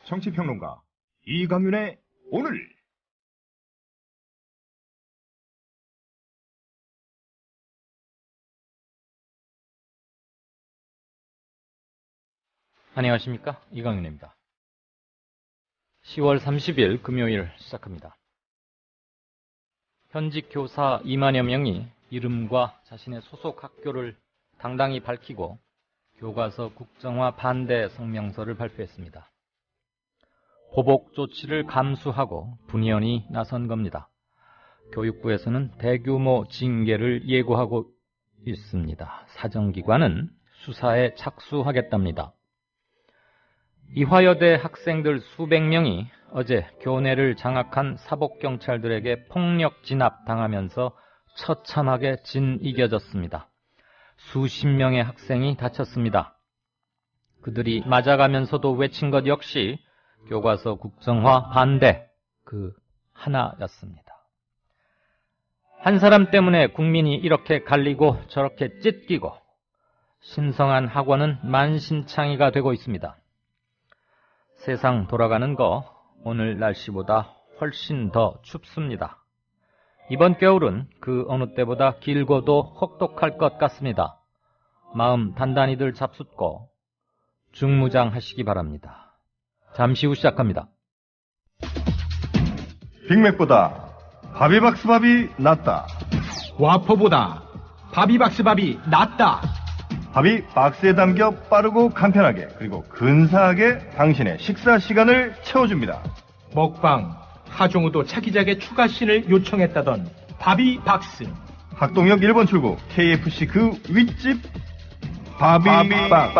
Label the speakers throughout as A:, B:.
A: 정치평론가 이강윤의 오늘.
B: 안녕하십니까, 이강윤입니다. 10월 30일 금요일 시작합니다. 현직 교사 2만여 명이 이름과 자신의 소속 학교를 당당히 밝히고 교과서 국정화 반대 성명서를 발표했습니다. 보복 조치를 감수하고 분연히 나선 겁니다. 교육부에서는 대규모 징계를 예고하고 있습니다. 사정기관은 수사에 착수하겠답니다. 이화여대 학생들 수백 명이 어제 교내를 장악한 사복경찰들에게 폭력 진압당하면서 처참하게 진이겨졌습니다. 수십 명의 학생이 다쳤습니다. 그들이 맞아가면서도 외친 것 역시 교과서 국정화 반대 그 하나였습니다. 한 사람 때문에 국민이 이렇게 갈리고 저렇게 찢기고 신성한 학원은 만신창이가 되고 있습니다. 세상 돌아가는 거 오늘 날씨보다 훨씬 더 춥습니다. 이번 겨울은 그 어느 때보다 길고도 혹독할 것 같습니다. 마음 단단히들 잡숫고 중무장하시기 바랍니다. 잠시 후 시작합니다.
A: 빅맥보다 바비박스밥이 낫다.
C: 와퍼보다 바비박스밥이 낫다.
A: 밥이 박스에 담겨 빠르고 간편하게 그리고 근사하게 당신의 식사 시간을 채워줍니다.
C: 먹방 하종우도 차기작의 추가씬을 요청했다던 바비박스.
A: 학동역 1번 출구 KFC 그 윗집 바비박.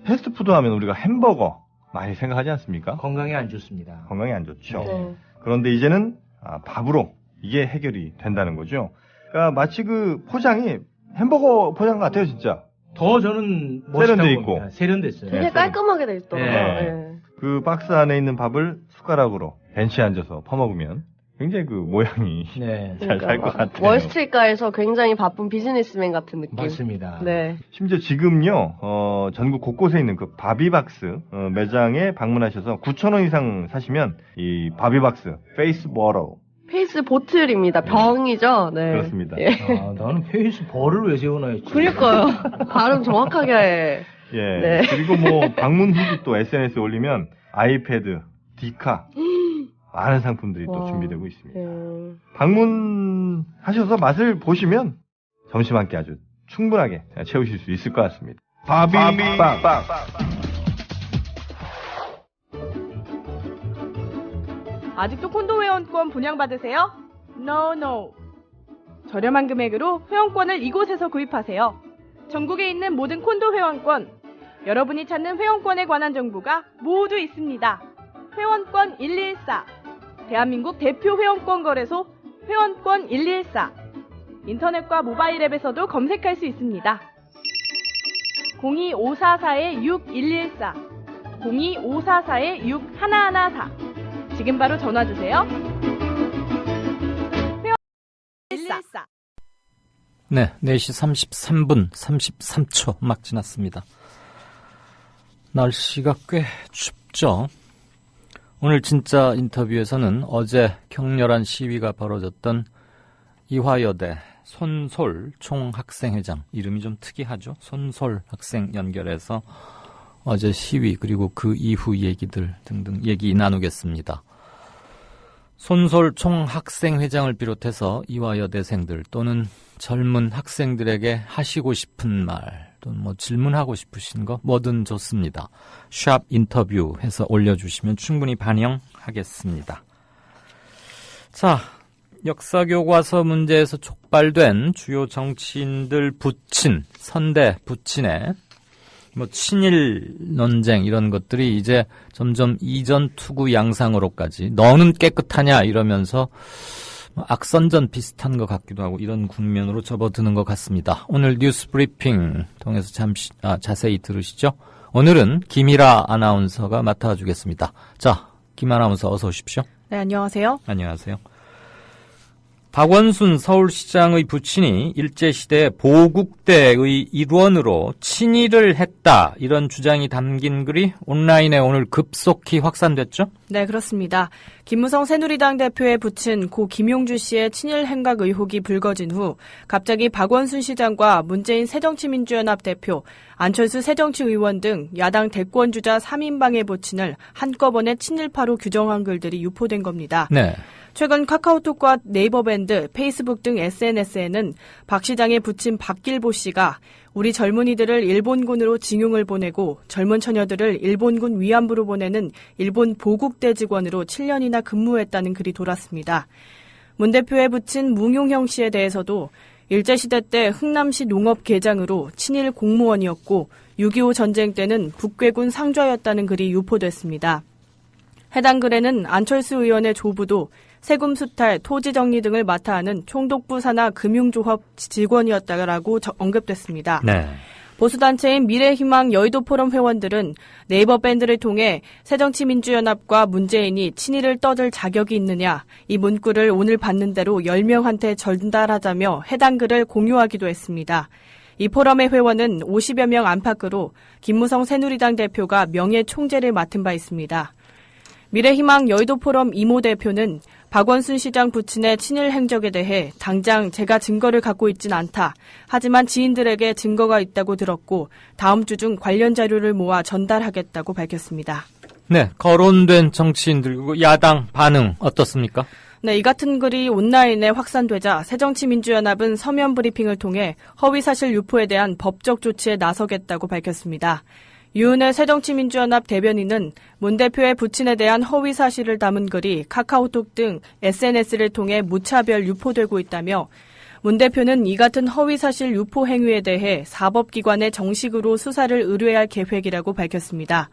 A: 패스트푸드 하면 우리가 햄버거 많이 생각하지 않습니까?
C: 건강에 안 좋습니다.
A: 건강에 안 좋죠.
D: 네.
A: 그런데 이제는 밥으로 이게 해결이 된다는 거죠. 그러니까 마치 그 포장이 햄버거 포장 같아요, 진짜.
C: 더 저는 멋있다고
A: 세련돼
C: 봅니다.
A: 있고.
C: 세련됐어요.
D: 되게 깔끔하게 돼 있더라고요.
C: 네.
D: 네.
A: 그 박스 안에 있는 밥을 숟가락으로 벤치에 앉아서 퍼먹으면 굉장히 그 모양이
C: 네,
A: 잘 살 것 같아요.
D: 월스트리트가에서 굉장히 바쁜 비즈니스맨 같은 느낌.
C: 맞습니다.
D: 네.
A: 심지어 지금요, 전국 곳곳에 있는 그 바비박스 매장에 방문하셔서 9,000원 이상 사시면 이 바비박스 페이스 버러
D: 페이스 보틀입니다. 병이죠. 네.
A: 그렇습니다.
D: 예.
C: 아, 나는 페이스 벌을 왜 세워놔야지.
D: 그러니까요. 발음 정확하게 해.
A: 예.
D: 네.
A: 그리고 뭐 방문 후기 또 SNS에 올리면 아이패드, 디카 많은 상품들이 또
D: 와.
A: 준비되고 있습니다.
D: 네.
A: 방문하셔서 맛을 보시면 점심 한 끼 아주 충분하게 채우실 수 있을 것 같습니다. 바비박.
E: 아직도 콘도 회원권 분양받으세요? No, no. 저렴한 금액으로 회원권을 이곳에서 구입하세요. 전국에 있는 모든 콘도 회원권, 여러분이 찾는 회원권에 관한 정보가 모두 있습니다. 회원권 114, 대한민국 대표 회원권 거래소 회원권 114. 인터넷과 모바일 앱에서도 검색할 수 있습니다. 02544-6114, 02544-6114. 지금 바로 전화주세요. 회원 114.
B: 네, 4시 33분 33초 막 지났습니다. 날씨가 꽤 춥죠. 오늘 진짜 인터뷰에서는 어제 격렬한 시위가 벌어졌던 이화여대 손솔 총학생회장, 이름이 좀 특이하죠. 손솔 학생 연결해서 어제 시위 그리고 그 이후 얘기들 등등 얘기 나누겠습니다. 손솔 총학생회장을 비롯해서 이화여대생들 또는 젊은 학생들에게 하시고 싶은 말 또는 뭐 질문하고 싶으신 거 뭐든 좋습니다. 샵 인터뷰 해서 올려주시면 충분히 반영하겠습니다. 자, 역사교과서 문제에서 촉발된 주요 정치인들 부친, 선대 부친의 뭐 친일 논쟁 이런 것들이 이제 점점 이전 투구 양상으로까지 너는 깨끗하냐 이러면서 악선전 비슷한 것 같기도 하고 이런 국면으로 접어드는 것 같습니다. 오늘 뉴스 브리핑 통해서 자세히 들으시죠. 오늘은 김희라 아나운서가 맡아주겠습니다. 자, 김 아나운서 어서 오십시오.
E: 네, 안녕하세요.
B: 안녕하세요. 박원순 서울시장의 부친이 일제시대 보국대의 일원으로 친일을 했다. 이런 주장이 담긴 글이 온라인에 오늘 급속히 확산됐죠?
E: 네, 그렇습니다. 김무성 새누리당 대표의 부친 고 김용주 씨의 친일 행각 의혹이 불거진 후 갑자기 박원순 시장과 문재인 새정치민주연합 대표, 안철수 새정치의원 등 야당 대권주자 3인방의 부친을 한꺼번에 친일파로 규정한 글들이 유포된 겁니다.
B: 네.
E: 최근 카카오톡과 네이버 밴드, 페이스북 등 SNS에는 박 시장의 부친 박길보 씨가 우리 젊은이들을 일본군으로 징용을 보내고 젊은 처녀들을 일본군 위안부로 보내는 일본 보국대 직원으로 7년이나 근무했다는 글이 돌았습니다. 문 대표의 부친 뭉용형 씨에 대해서도 일제시대 때 흥남시 농업계장으로 친일 공무원이었고 6.25 전쟁 때는 북괴군 상좌였다는 글이 유포됐습니다. 해당 글에는 안철수 의원의 조부도 세금 수탈, 토지 정리 등을 맡아 하는 총독부 산하 금융조합 직원이었다라고 언급됐습니다.
B: 네.
E: 보수단체인 미래희망 여의도 포럼 회원들은 네이버 밴드를 통해 새정치민주연합과 문재인이 친일을 떠들 자격이 있느냐, 이 문구를 오늘 받는 대로 10명한테 전달하자며 해당 글을 공유하기도 했습니다. 이 포럼의 회원은 50여 명 안팎으로 김무성 새누리당 대표가 명예총재를 맡은 바 있습니다. 미래희망 여의도 포럼 이모 대표는 박원순 시장 부친의 친일 행적에 대해 당장 제가 증거를 갖고 있진 않다. 하지만 지인들에게 증거가 있다고 들었고 다음 주 중 관련 자료를 모아 전달하겠다고 밝혔습니다.
B: 네, 거론된 정치인들 그리고 야당 반응 어떻습니까?
E: 네, 이 같은 글이 온라인에 확산되자 새정치민주연합은 서면 브리핑을 통해 허위사실 유포에 대한 법적 조치에 나서겠다고 밝혔습니다. 유은혜 새정치민주연합 대변인은 문 대표의 부친에 대한 허위 사실을 담은 글이 카카오톡 등 SNS를 통해 무차별 유포되고 있다며 문 대표는 이 같은 허위 사실 유포 행위에 대해 사법기관에 정식으로 수사를 의뢰할 계획이라고 밝혔습니다.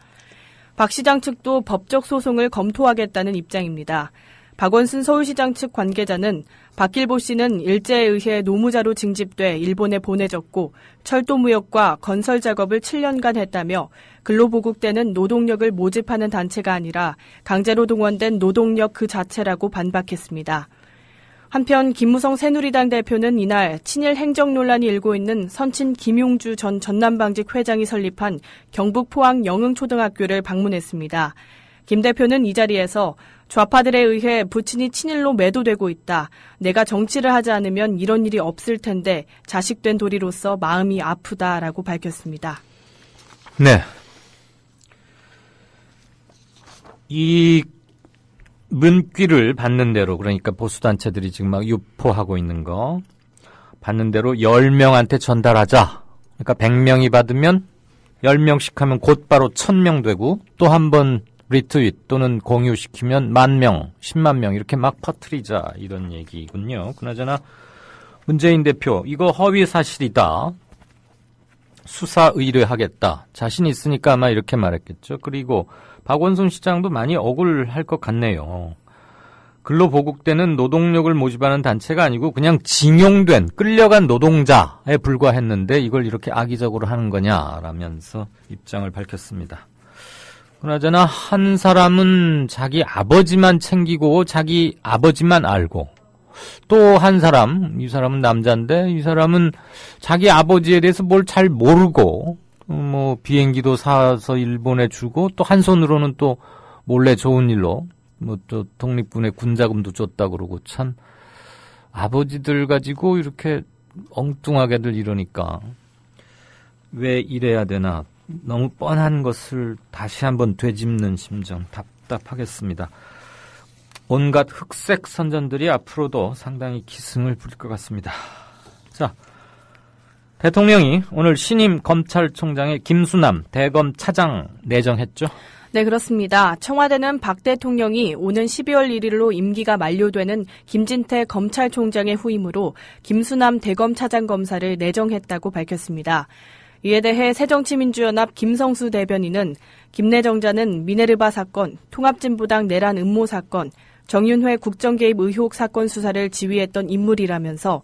E: 박 시장 측도 법적 소송을 검토하겠다는 입장입니다. 박원순 서울시장 측 관계자는 박길보 씨는 일제에 의해 노무자로 징집돼 일본에 보내졌고 철도무역과 건설 작업을 7년간 했다며 근로보국대는 노동력을 모집하는 단체가 아니라 강제로 동원된 노동력 그 자체라고 반박했습니다. 한편 김무성 새누리당 대표는 이날 친일 행정 논란이 일고 있는 선친 김용주 전 전남방직 회장이 설립한 경북 포항 영흥초등학교를 방문했습니다. 김 대표는 이 자리에서 좌파들에 의해 부친이 친일로 매도되고 있다. 내가 정치를 하지 않으면 이런 일이 없을 텐데 자식된 도리로서 마음이 아프다라고 밝혔습니다.
B: 네. 이 문귀를 받는 대로 그러니까 보수단체들이 지금 막 유포하고 있는 거 받는 대로 10명한테 전달하자. 그러니까 100명이 받으면 10명씩 하면 곧바로 1000명 되고 또 한 번 리트윗 또는 공유시키면 10,000명, 10만 명 이렇게 막 퍼뜨리자 이런 얘기군요. 그나저나 문재인 대표 이거 허위 사실이다. 수사 의뢰하겠다. 자신 있으니까 아마 이렇게 말했겠죠. 그리고 박원순 시장도 많이 억울할 것 같네요. 근로보국대는 노동력을 모집하는 단체가 아니고 그냥 징용된 끌려간 노동자에 불과했는데 이걸 이렇게 악의적으로 하는 거냐라면서 입장을 밝혔습니다. 그나저나 한 사람은 자기 아버지만 챙기고 자기 아버지만 알고 또 한 사람, 이 사람은 남자인데 이 사람은 자기 아버지에 대해서 뭘 잘 모르고 뭐 비행기도 사서 일본에 주고 또 한 손으로는 또 몰래 좋은 일로 뭐 또 독립군에 군자금도 줬다 그러고 참 아버지들 가지고 이렇게 엉뚱하게들 이러니까 왜 이래야 되나 너무 뻔한 것을 다시 한번 되짚는 심정 답답하겠습니다. 온갖 흑색 선전들이 앞으로도 상당히 기승을 부릴 것 같습니다. 자, 대통령이 오늘 신임 검찰총장의 김수남 대검 차장 내정했죠?
E: 네, 그렇습니다. 청와대는 박 대통령이 오는 12월 1일로 임기가 만료되는 김진태 검찰총장의 후임으로 김수남 대검 차장검사를 내정했다고 밝혔습니다. 이에 대해 새정치민주연합 김성수 대변인은 김 내정자는 미네르바 사건, 통합진보당 내란 음모 사건, 정윤회 국정개입 의혹 사건 수사를 지휘했던 인물이라면서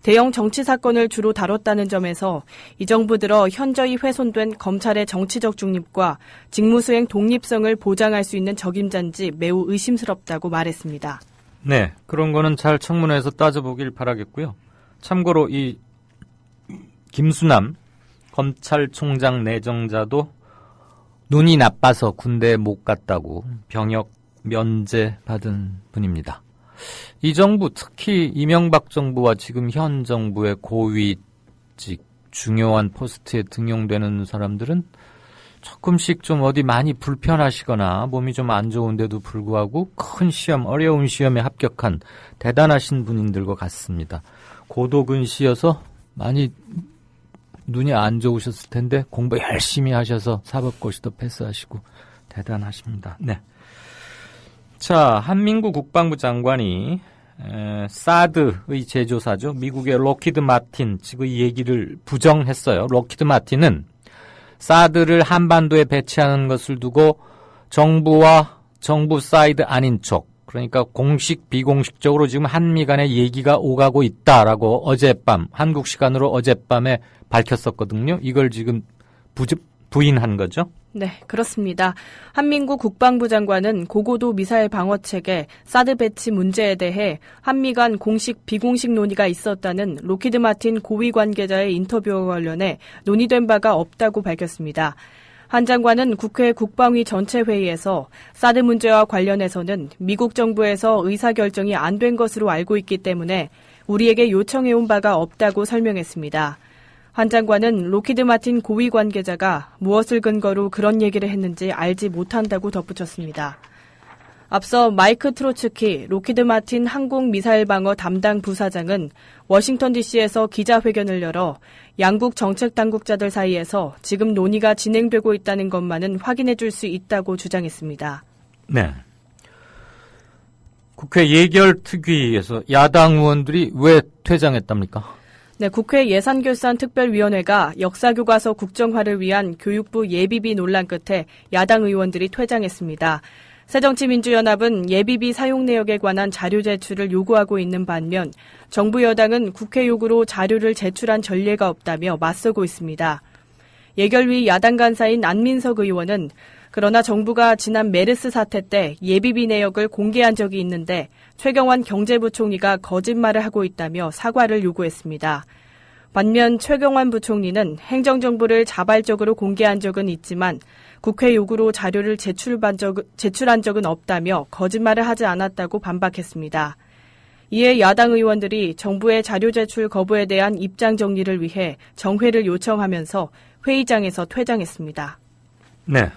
E: 대형 정치 사건을 주로 다뤘다는 점에서 이 정부 들어 현저히 훼손된 검찰의 정치적 중립과 직무수행 독립성을 보장할 수 있는 적임자인지 매우 의심스럽다고 말했습니다.
B: 네, 그런 거는 잘 청문회에서 따져보길 바라겠고요. 참고로 이 김수남 검찰총장 내정자도 눈이 나빠서 군대에 못 갔다고 병역 면제 받은 분입니다. 이 정부, 특히 이명박 정부와 지금 현 정부의 고위직 중요한 포스트에 등용되는 사람들은 조금씩 좀 어디 많이 불편하시거나 몸이 좀 안 좋은데도 불구하고 큰 시험, 어려운 시험에 합격한 대단하신 분인 것 같습니다. 고도근시여서 많이 눈이 안 좋으셨을 텐데 공부 열심히 하셔서 사법고시도 패스하시고 대단하십니다. 네. 자, 한민구 국방부 장관이 사드의 제조사죠. 미국의 록히드 마틴 지금 이 얘기를 부정했어요. 록히드 마틴은 사드를 한반도에 배치하는 것을 두고 정부와 정부 사이드 아닌 쪽, 그러니까 공식 비공식적으로 지금 한미 간의 얘기가 오가고 있다라고 어젯밤, 한국 시간으로 어젯밤에 밝혔었거든요. 이걸 지금 부인한 거죠.
E: 네, 그렇습니다. 한민구 국방부 장관은 고고도 미사일 방어체계 사드 배치 문제에 대해 한미 간 공식 비공식 논의가 있었다는 록히드 마틴 고위 관계자의 인터뷰와 관련해 논의된 바가 없다고 밝혔습니다. 한 장관은 국회 국방위 전체 회의에서 사드 문제와 관련해서는 미국 정부에서 의사결정이 안 된 것으로 알고 있기 때문에 우리에게 요청해온 바가 없다고 설명했습니다. 한 장관은 록히드 마틴 고위 관계자가 무엇을 근거로 그런 얘기를 했는지 알지 못한다고 덧붙였습니다. 앞서 마이크 트로츠키 록히드 마틴 항공미사일 방어 담당 부사장은 워싱턴 DC에서 기자회견을 열어 양국 정책 당국자들 사이에서 지금 논의가 진행되고 있다는 것만은 확인해 줄 수 있다고 주장했습니다.
B: 네. 국회 예결특위에서 야당 의원들이 왜 퇴장했답니까?
E: 네, 국회 예산결산특별위원회가 역사교과서 국정화를 위한 교육부 예비비 논란 끝에 야당 의원들이 퇴장했습니다. 새정치민주연합은 예비비 사용 내역에 관한 자료 제출을 요구하고 있는 반면 정부 여당은 국회 요구로 자료를 제출한 전례가 없다며 맞서고 있습니다. 예결위 야당 간사인 안민석 의원은 그러나 정부가 지난 메르스 사태 때 예비비 내역을 공개한 적이 있는데 최경환 경제부총리가 거짓말을 하고 있다며 사과를 요구했습니다. 반면 최경환 부총리는 행정정보를 자발적으로 공개한 적은 있지만 국회 요구로 자료를 제출한 적은 없다며 거짓말을 하지 않았다고 반박했습니다. 이에 야당 의원들이 정부의 자료 제출 거부에 대한 입장 정리를 위해 정회를 요청하면서 회의장에서 퇴장했습니다.
B: 네.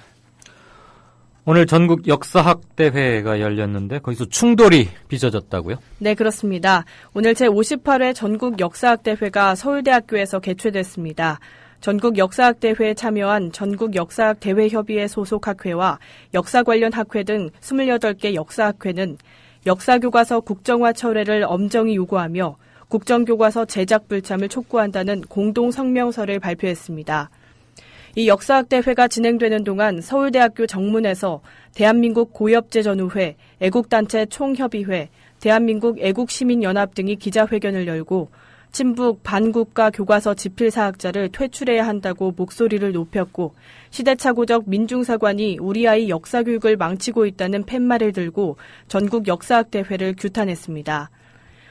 B: 오늘 전국 역사학 대회가 열렸는데 거기서 충돌이 빚어졌다고요?
E: 네, 그렇습니다. 오늘 제58회 전국 역사학 대회가 서울대학교에서 개최됐습니다. 전국 역사학 대회에 참여한 전국 역사학 대회협의회 소속 학회와 역사 관련 학회 등 28개 역사학회는 역사교과서 국정화 철회를 엄정히 요구하며 국정교과서 제작 불참을 촉구한다는 공동 성명서를 발표했습니다. 이 역사학 대회가 진행되는 동안 서울대학교 정문에서 대한민국 고엽제전우회, 애국단체 총협의회, 대한민국 애국시민연합 등이 기자회견을 열고 친북 반국가 교과서 집필사학자를 퇴출해야 한다고 목소리를 높였고 시대착오적 민중사관이 우리 아이 역사교육을 망치고 있다는 팻말을 들고 전국 역사학 대회를 규탄했습니다.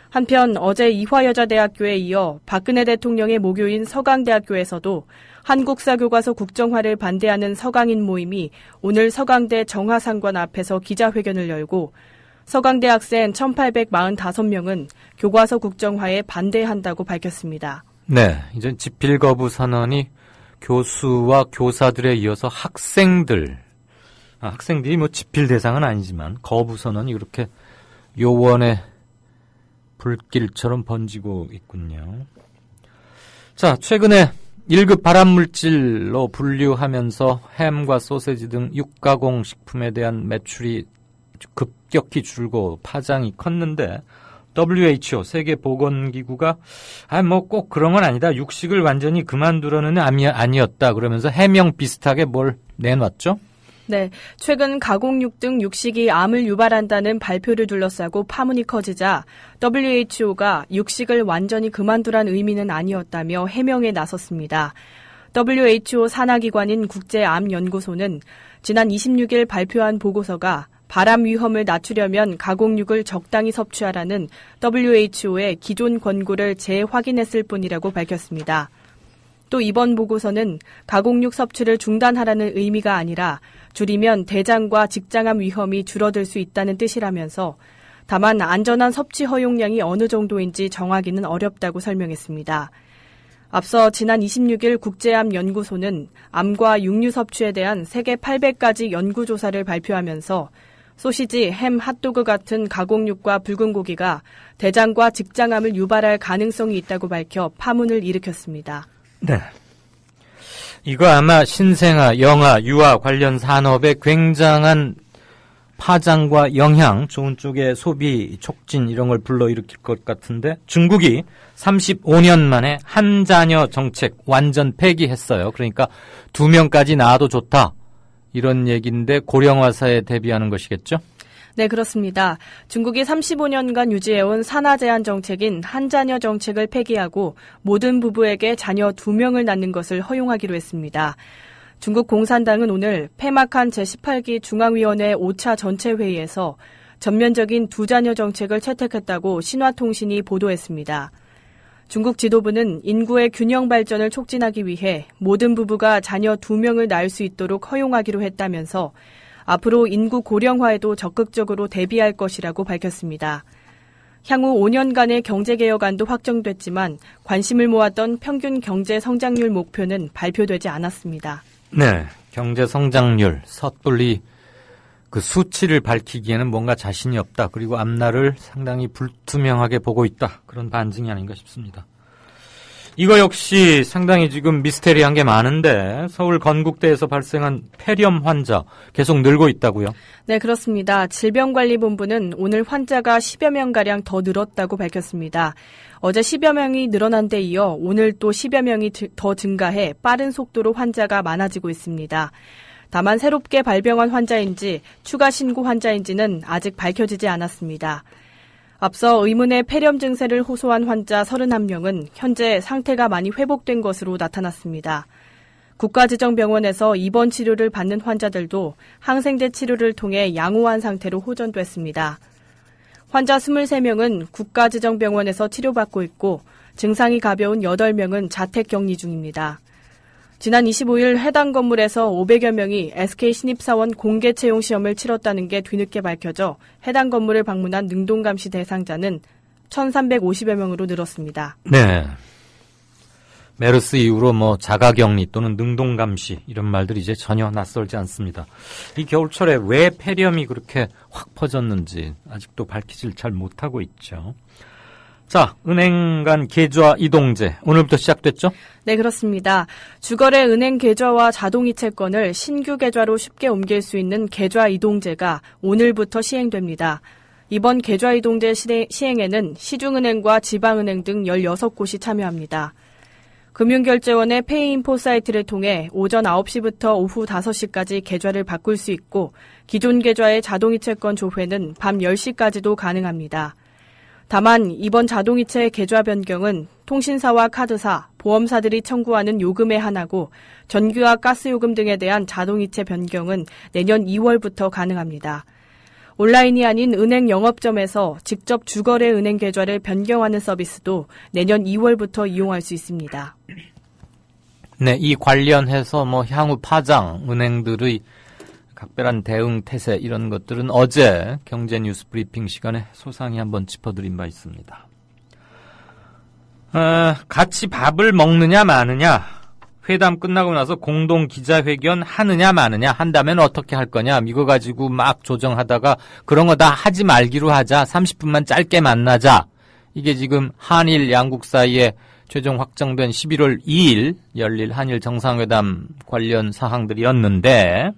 E: 한편 어제 이화여자대학교에 이어 박근혜 대통령의 모교인 서강대학교에서도 한국사교과서 국정화를 반대하는 서강인 모임이 오늘 서강대 정화상관 앞에서 기자회견을 열고 서강대 학생 1,845명은 교과서 국정화에 반대한다고 밝혔습니다.
B: 네, 이제 집필 거부 선언이 교수와 교사들에 이어서 학생들이 뭐 집필 대상은 아니지만 거부 선언이 이렇게 요원의 불길처럼 번지고 있군요. 자, 최근에 1급 발암물질로 분류하면서 햄과 소세지 등 육가공 식품에 대한 매출이 급격히 줄고 파장이 컸는데 WHO 세계보건기구가 뭐 꼭 그런 건 아니다. 육식을 완전히 그만두려는 아니었다. 그러면서 해명 비슷하게 뭘 내놨죠?
E: 네, 최근 가공육 등 육식이 암을 유발한다는 발표를 둘러싸고 파문이 커지자 WHO가 육식을 완전히 그만두란 의미는 아니었다며 해명에 나섰습니다. WHO 산하기관인 국제암연구소는 지난 26일 발표한 보고서가 바람 위험을 낮추려면 가공육을 적당히 섭취하라는 WHO의 기존 권고를 재확인했을 뿐이라고 밝혔습니다. 또 이번 보고서는 가공육 섭취를 중단하라는 의미가 아니라 줄이면 대장과 직장암 위험이 줄어들 수 있다는 뜻이라면서 다만 안전한 섭취 허용량이 어느 정도인지 정하기는 어렵다고 설명했습니다. 앞서 지난 26일 국제암연구소는 암과 육류 섭취에 대한 세계 800가지 연구조사를 발표하면서 소시지, 햄, 핫도그 같은 가공육과 붉은 고기가 대장과 직장암을 유발할 가능성이 있다고 밝혀 파문을 일으켰습니다.
B: 네. 이거 아마 신생아, 영아, 유아 관련 산업에 굉장한 파장과 영향, 좋은 쪽의 소비 촉진 이런 걸 불러일으킬 것 같은데 중국이 35년 만에 한 자녀 정책 완전 폐기했어요. 그러니까 2명까지 낳아도 좋다. 이런 얘기인데 고령화사에 대비하는 것이겠죠?
E: 네, 그렇습니다. 중국이 35년간 유지해온 산하 제한 정책인 한 자녀 정책을 폐기하고 모든 부부에게 자녀 2명을 낳는 것을 허용하기로 했습니다. 중국 공산당은 오늘 폐막한 제18기 중앙위원회 5차 전체 회의에서 전면적인 2자녀 정책을 채택했다고 신화통신이 보도했습니다. 중국 지도부는 인구의 균형 발전을 촉진하기 위해 모든 부부가 자녀 2명을 낳을 수 있도록 허용하기로 했다면서 앞으로 인구 고령화에도 적극적으로 대비할 것이라고 밝혔습니다. 향후 5년간의 경제개혁안도 확정됐지만 관심을 모았던 평균 경제 성장률 목표는 발표되지 않았습니다.
B: 네, 경제 성장률 섣불리 그 수치를 밝히기에는 뭔가 자신이 없다. 그리고 앞날을 상당히 불투명하게 보고 있다. 그런 반증이 아닌가 싶습니다. 이거 역시 상당히 지금 미스테리한 게 많은데 서울 건국대에서 발생한 폐렴 환자 계속 늘고 있다고요?
E: 네, 그렇습니다. 질병관리본부는 오늘 환자가 10여 명가량 더 늘었다고 밝혔습니다. 어제 10여 명이 늘어난 데 이어 오늘 또 10여 명이 더 증가해 빠른 속도로 환자가 많아지고 있습니다. 다만 새롭게 발병한 환자인지 추가 신고 환자인지는 아직 밝혀지지 않았습니다. 앞서 의문의 폐렴 증세를 호소한 환자 31명은 현재 상태가 많이 회복된 것으로 나타났습니다. 국가지정병원에서 입원 치료를 받는 환자들도 항생제 치료를 통해 양호한 상태로 호전됐습니다. 환자 23명은 국가지정병원에서 치료받고 있고 증상이 가벼운 8명은 자택격리 중입니다. 지난 25일 해당 건물에서 500여 명이 SK 신입사원 공개 채용 시험을 치렀다는 게 뒤늦게 밝혀져 해당 건물을 방문한 능동감시 대상자는 1,350여 명으로 늘었습니다.
B: 네. 메르스 이후로 자가격리 또는 능동감시 이런 말들이 이제 전혀 낯설지 않습니다. 이 겨울철에 왜 폐렴이 그렇게 확 퍼졌는지 아직도 밝히질 잘 못하고 있죠. 자, 은행 간 계좌 이동제 오늘부터 시작됐죠?
E: 네, 그렇습니다. 주거래 은행 계좌와 자동이체권을 신규 계좌로 쉽게 옮길 수 있는 계좌 이동제가 오늘부터 시행됩니다. 이번 계좌 이동제 시행에는 시중은행과 지방은행 등 16곳이 참여합니다. 금융결제원의 페이인포 사이트를 통해 오전 9시부터 오후 5시까지 계좌를 바꿀 수 있고 기존 계좌의 자동이체권 조회는 밤 10시까지도 가능합니다. 다만 이번 자동이체 계좌 변경은 통신사와 카드사, 보험사들이 청구하는 요금에 한하고 전기와 가스요금 등에 대한 자동이체 변경은 내년 2월부터 가능합니다. 온라인이 아닌 은행 영업점에서 직접 주거래 은행 계좌를 변경하는 서비스도 내년 2월부터 이용할 수 있습니다.
B: 네, 이 관련해서 향후 파장, 은행들의 각별한 대응 태세 이런 것들은 어제 경제뉴스 브리핑 시간에 소상히 한번 짚어드린 바 있습니다. 같이 밥을 먹느냐 마느냐, 회담 끝나고 나서 공동 기자회견 하느냐 마느냐, 한다면 어떻게 할 거냐, 이거 가지고 막 조정하다가 그런 거 다 하지 말기로 하자, 30분만 짧게 만나자. 이게 지금 한일 양국 사이에 최종 확정된 11월 2일 열릴 한일 정상회담 관련 사항들이었는데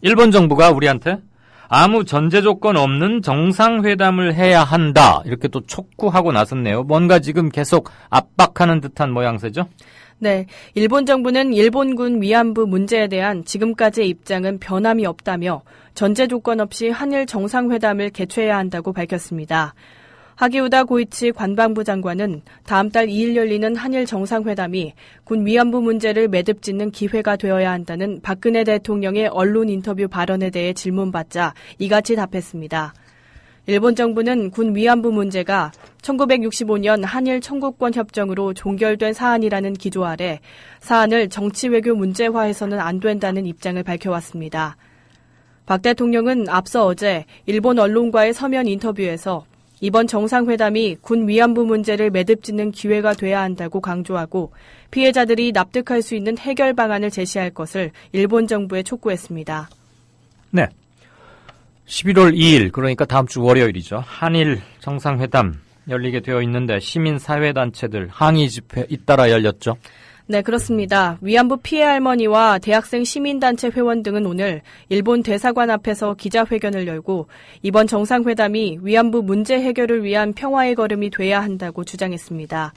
B: 일본 정부가 우리한테 아무 전제 조건 없는 정상회담을 해야 한다. 이렇게 또 촉구하고 나섰네요. 뭔가 지금 계속 압박하는 듯한 모양새죠?
E: 네, 일본 정부는 일본군 위안부 문제에 대한 지금까지의 입장은 변함이 없다며 전제 조건 없이 한일 정상회담을 개최해야 한다고 밝혔습니다. 하기우다 고이치 관방부 장관은 다음 달 2일 열리는 한일 정상회담이 군 위안부 문제를 매듭짓는 기회가 되어야 한다는 박근혜 대통령의 언론 인터뷰 발언에 대해 질문받자 이같이 답했습니다. 일본 정부는 군 위안부 문제가 1965년 한일 청구권 협정으로 종결된 사안이라는 기조 아래 사안을 정치외교 문제화해서는 안 된다는 입장을 밝혀왔습니다. 박 대통령은 앞서 어제 일본 언론과의 서면 인터뷰에서 이번 정상회담이 군 위안부 문제를 매듭짓는 기회가 돼야 한다고 강조하고 피해자들이 납득할 수 있는 해결 방안을 제시할 것을 일본 정부에 촉구했습니다.
B: 네. 11월 2일, 그러니까 다음 주 월요일이죠. 한일 정상회담 열리게 되어 있는데 시민사회단체들 항의 집회 잇따라 열렸죠.
E: 네, 그렇습니다. 위안부 피해 할머니와 대학생 시민단체 회원 등은 오늘 일본 대사관 앞에서 기자회견을 열고 이번 정상회담이 위안부 문제 해결을 위한 평화의 걸음이 돼야 한다고 주장했습니다.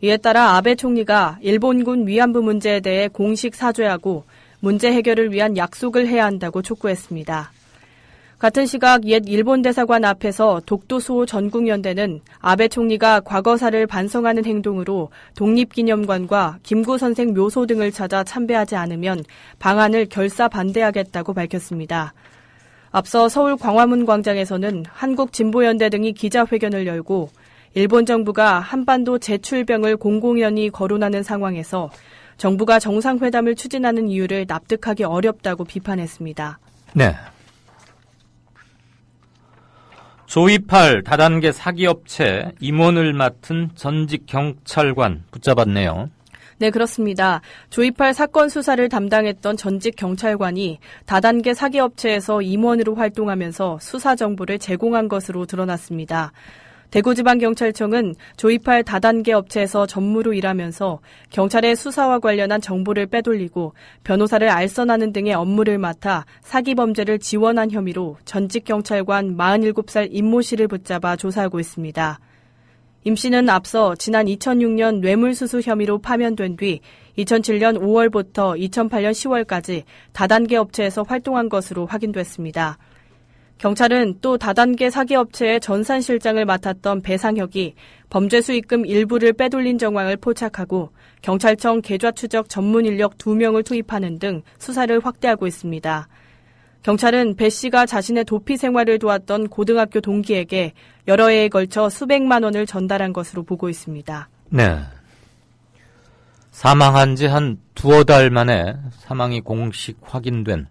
E: 이에 따라 아베 총리가 일본군 위안부 문제에 대해 공식 사죄하고 문제 해결을 위한 약속을 해야 한다고 촉구했습니다. 같은 시각 옛 일본 대사관 앞에서 독도수호 전국연대는 아베 총리가 과거사를 반성하는 행동으로 독립기념관과 김구 선생 묘소 등을 찾아 참배하지 않으면 방안을 결사 반대하겠다고 밝혔습니다. 앞서 서울 광화문 광장에서는 한국진보연대 등이 기자회견을 열고 일본 정부가 한반도 재출병을 공공연히 거론하는 상황에서 정부가 정상회담을 추진하는 이유를 납득하기 어렵다고 비판했습니다.
B: 네. 조이팔 다단계 사기업체 임원을 맡은 전직 경찰관 붙잡았네요.
E: 네, 그렇습니다. 조이팔 사건 수사를 담당했던 전직 경찰관이 다단계 사기업체에서 임원으로 활동하면서 수사 정보를 제공한 것으로 드러났습니다. 대구지방경찰청은 조이팔 다단계 업체에서 전무로 일하면서 경찰의 수사와 관련한 정보를 빼돌리고 변호사를 알선하는 등의 업무를 맡아 사기 범죄를 지원한 혐의로 전직 경찰관 47살 임모 씨를 붙잡아 조사하고 있습니다. 임 씨는 앞서 지난 2006년 뇌물수수 혐의로 파면된 뒤 2007년 5월부터 2008년 10월까지 다단계 업체에서 활동한 것으로 확인됐습니다. 경찰은 또 다단계 사기업체의 전산실장을 맡았던 배상혁이 범죄 수익금 일부를 빼돌린 정황을 포착하고 경찰청 계좌추적 전문 인력 2명을 투입하는 등 수사를 확대하고 있습니다. 경찰은 배 씨가 자신의 도피 생활을 도왔던 고등학교 동기에게 여러 해에 걸쳐 수백만 원을 전달한 것으로 보고 있습니다.
B: 네. 사망한 지 한 두어 달 만에 사망이 공식 확인된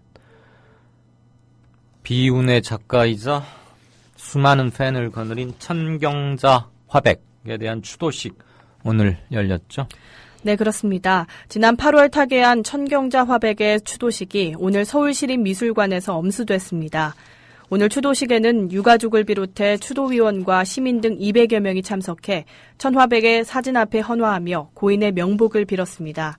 B: 비운의 작가이자 수많은 팬을 거느린 천경자 화백에 대한 추도식 오늘 열렸죠?
E: 네, 그렇습니다. 지난 8월 타계한 천경자 화백의 추도식이 오늘 서울시립미술관에서 엄수됐습니다. 오늘 추도식에는 유가족을 비롯해 추도위원과 시민 등 200여 명이 참석해 천화백의 사진 앞에 헌화하며 고인의 명복을 빌었습니다.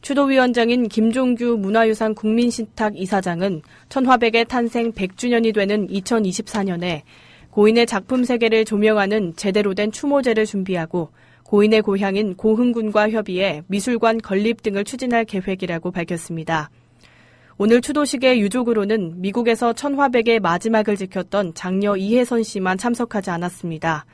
E: 추도위원장인 김종규 문화유산 국민신탁 이사장은 천화백의 탄생 100주년이 되는 2024년에 고인의 작품 세계를 조명하는 제대로 된 추모제를 준비하고 고인의 고향인 고흥군과 협의해 미술관 건립 등을 추진할 계획이라고 밝혔습니다. 오늘 추도식의 유족으로는 미국에서 천화백의 마지막을 지켰던 장녀 이혜선 씨만 참석하지 않았습니다.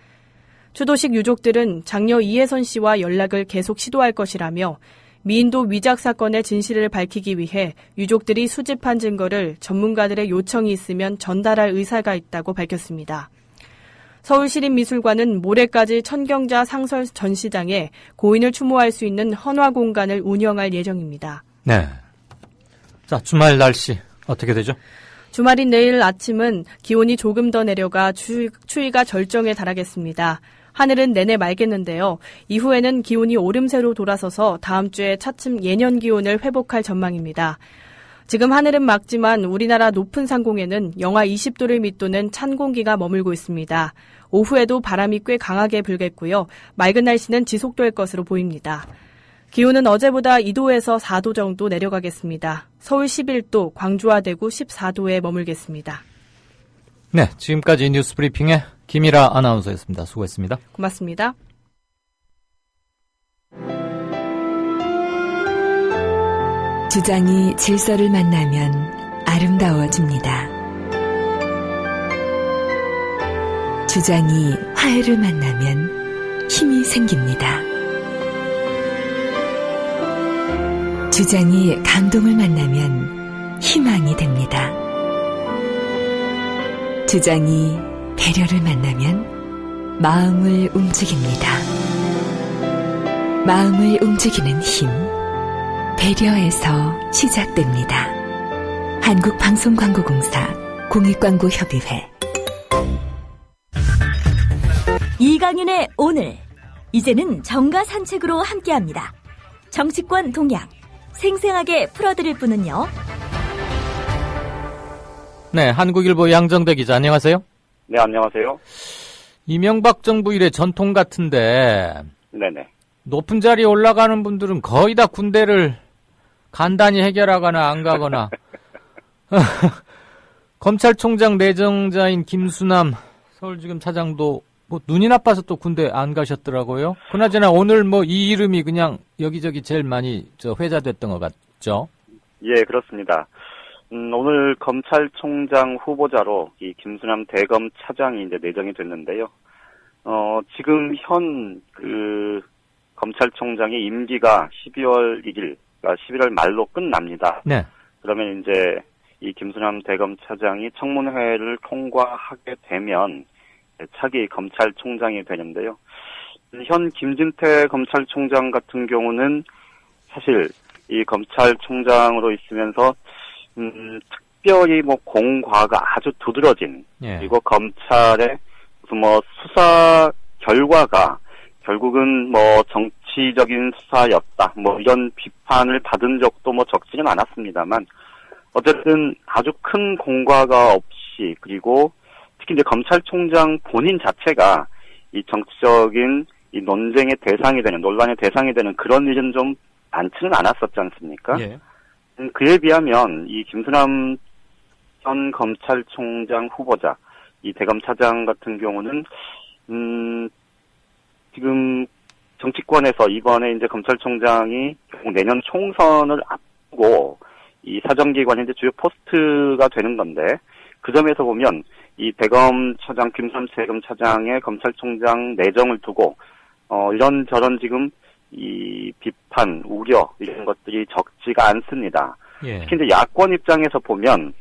E: 추도식 유족들은 장녀 이혜선 씨와 연락을 계속 시도할 것이라며 미인도 위작 사건의 진실을 밝히기 위해 유족들이 수집한 증거를 전문가들의 요청이 있으면 전달할 의사가 있다고 밝혔습니다. 서울시립미술관은 모레까지 천경자 상설 전시장에 고인을 추모할 수 있는 헌화 공간을 운영할 예정입니다.
B: 네. 자, 주말 날씨 어떻게 되죠?
E: 주말인 내일 아침은 기온이 조금 더 내려가 추위가 절정에 달하겠습니다. 하늘은 내내 맑겠는데요. 이후에는 기온이 오름세로 돌아서서 다음 주에 차츰 예년 기온을 회복할 전망입니다. 지금 하늘은 맑지만 우리나라 높은 상공에는 영하 20도를 밑도는 찬 공기가 머물고 있습니다. 오후에도 바람이 꽤 강하게 불겠고요. 맑은 날씨는 지속될 것으로 보입니다. 기온은 어제보다 2도에서 4도 정도 내려가겠습니다. 서울 11도, 광주와 대구 14도에 머물겠습니다.
B: 네, 지금까지 뉴스 브리핑의 김일아 아나운서였습니다. 수고했습니다.
E: 고맙습니다.
F: 주장이 질서를 만나면 아름다워집니다. 주장이 화해를 만나면 힘이 생깁니다. 주장이 감동을 만나면 희망이 됩니다. 주장이 배려를 만나면 마음을 움직입니다. 마음을 움직이는 힘, 배려에서 시작됩니다. 한국방송광고공사 공익광고협의회.
G: 이강윤의 오늘, 이제는 정가 산책으로 함께합니다. 정치권 동향 생생하게 풀어드릴 분은요.
B: 네, 한국일보 양정대 기자 안녕하세요.
H: 네, 안녕하세요.
B: 이명박 정부 이래 전통 같은데
H: 네네.
B: 높은 자리에 올라가는 분들은 거의 다 군대를 간단히 해결하거나 안 가거나 검찰총장 내정자인 김수남 서울지검 차장도 뭐 눈이 나빠서 또 군대 안 가셨더라고요. 그나저나 오늘 뭐 이 이름이 그냥 여기저기 제일 많이 회자됐던 것 같죠?
H: 예, 그렇습니다. 오늘 검찰총장 후보자로 이 김수남 대검 차장이 이제 내정이 됐는데요. 지금 현 검찰총장의 임기가 12월 1일, 그러니까 11월 말로 끝납니다.
B: 네.
H: 그러면 이제 이 김수남 대검 차장이 청문회를 통과하게 되면 차기 검찰총장이 되는데요. 현 김진태 검찰총장 같은 경우는 사실 이 검찰총장으로 있으면서 특별히 뭐 공과가 아주 두드러진,
B: 예.
H: 그리고 검찰의 무슨 뭐 수사 결과가 결국은 뭐 정치적인 수사였다, 뭐 이런 비판을 받은 적도 뭐 적지는 않았습니다만, 어쨌든 아주 큰 공과가 없이, 그리고 특히 이제 검찰총장 본인 자체가 이 정치적인 이 논쟁의 대상이 되는, 논란의 대상이 되는 그런 일은 좀 많지는 않았었지 않습니까?
B: 예.
H: 그에 비하면 이 김수남 전 검찰총장 후보자, 이 대검 차장 같은 경우는 지금 정치권에서 이번에 이제 검찰총장이 결국 내년 총선을 앞두고 이 사정기관의 이제 주요 포스트가 되는 건데, 그 점에서 보면 이 대검 차장, 김수남 대검 차장의 검찰총장 내정을 두고 이런저런 지금 이 비판, 우려 이런 것들이 적지가 않습니다.
B: 예.
H: 특히 이제 야권 입장에서 보면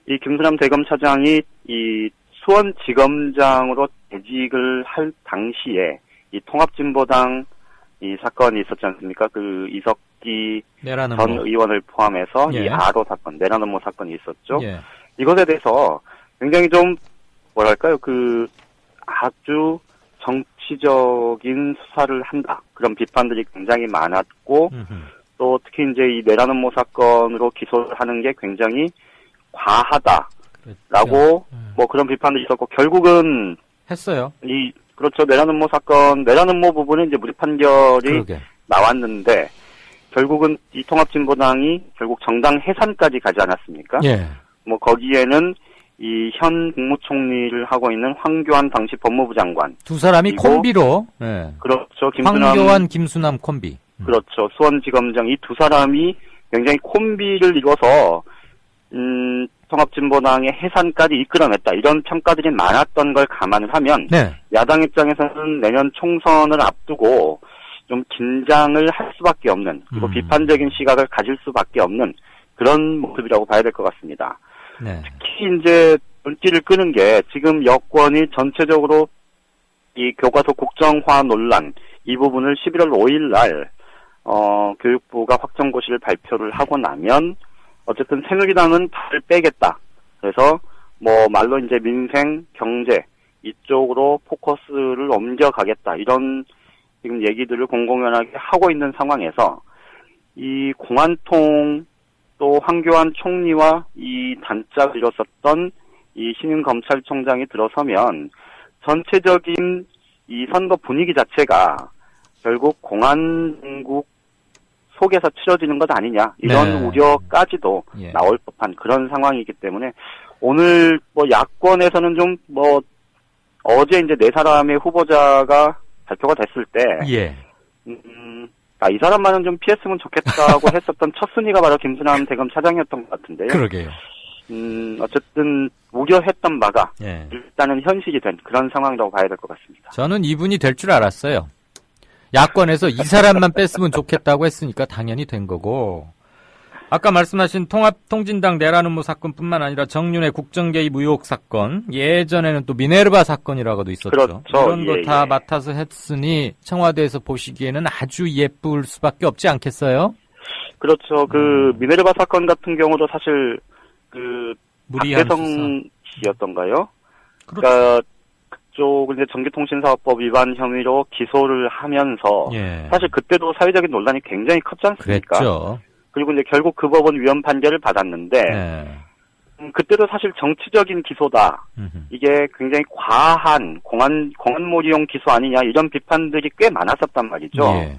H: 이 김수남 대검 차장이 이 수원지검장으로 재직을 할 당시에 이 통합진보당 이 사건이 있었지 않습니까? 그 이석기
B: 내라는
H: 전
B: 뭐.
H: 의원을 포함해서
B: 예.
H: 이 아로 사건, 내라는 사건이 있었죠.
B: 예.
H: 이것에 대해서 굉장히 좀 뭐랄까요, 그 아주 정치적인 수사를 한다, 그런 비판들이 굉장히 많았고, 또 특히 이제 이 내라는 사건으로 기소를 하는 게 굉장히 과하다라고
B: 그렇죠.
H: 뭐 그런 비판도 있었고, 결국은
B: 했어요.
H: 그렇죠, 내라는 사건, 내라는 부분은 이제 무죄 판결이
B: 그러게.
H: 나왔는데, 결국은 이 통합진보당이 결국 정당 해산까지 가지 않았습니까?
B: 예.
H: 뭐 거기에는 이 현 국무총리를 하고 있는 황교안 당시 법무부 장관,
B: 두 사람이
H: 그리고
B: 콤비로. 예.
H: 그렇죠, 김수남,
B: 황교안, 김수남 콤비.
H: 그렇죠, 수원지검장, 이 두 사람이 굉장히 콤비를 이뤄서 통합진보당의 해산까지 이끌어냈다, 이런 평가들이 많았던 걸 감안을 하면,
B: 네.
H: 야당 입장에서는 내년 총선을 앞두고 좀 긴장을 할 수밖에 없는, 그리고 비판적인 시각을 가질 수밖에 없는 그런 모습이라고 봐야 될 것 같습니다.
B: 네.
H: 특히 이제 눈길을 끄는 게, 지금 여권이 전체적으로 이 교과서 국정화 논란, 이 부분을 11월 5일 날 교육부가 확정고시를 발표를 하고 나면 어쨌든 새누리당은 발을 빼겠다. 그래서 뭐 말로 이제 민생, 경제 이쪽으로 포커스를 옮겨가겠다, 이런 지금 얘기들을 공공연하게 하고 있는 상황에서 이 공안통, 또 황교안 총리와 이 단짝을 이뤘었던 이 신임 검찰총장이 들어서면 전체적인 이 선거 분위기 자체가 결국 공안국 속에서 치러지는 것 아니냐, 이런
B: 네.
H: 우려까지도
B: 예.
H: 나올 법한 그런 상황이기 때문에, 오늘 뭐 야권에서는 좀 뭐 어제 이제 네 사람의 후보자가 발표가 됐을 때,
B: 예.
H: 이 사람만은 좀 피했으면 좋겠다고 했었던 첫 순위가 바로 김수남 대검 차장이었던 것 같은데요.
B: 그러게요.
H: 어쨌든 우려했던 바가
B: 예.
H: 있다는 현실이 된 그런 상황이라고 봐야 될 것 같습니다.
B: 저는 이분이 될 줄 알았어요. 야권에서 이 사람만 뺐으면 좋겠다고 했으니까 당연히 된 거고. 아까 말씀하신 통합통진당 내란 음모 사건뿐만 아니라 정윤회 국정개입 의혹 사건, 예전에는 또 미네르바 사건이라고도 있었죠.
H: 그렇죠.
B: 이런 거 다
H: 예.
B: 맡아서 했으니 청와대에서 보시기에는 아주 예쁠 수밖에 없지 않겠어요?
H: 그렇죠. 그 미네르바 사건 같은 경우도 사실 그
B: 무리한
H: 박대성 씨였던가요?
B: 그렇죠.
H: 그러니까 그쪽을 이제 전기통신사업법 위반 혐의로 기소를 하면서
B: 예.
H: 사실 그때도 사회적인 논란이 굉장히 컸지 않습니까?
B: 그랬죠.
H: 그리고 이제 결국 그 법원 위헌 판결을 받았는데
B: 네.
H: 그때도 사실 정치적인 기소다.
B: 음흠.
H: 이게 굉장히 과한 공안몰이용 기소 아니냐 이런 비판들이 꽤 많았었단 말이죠.
B: 예.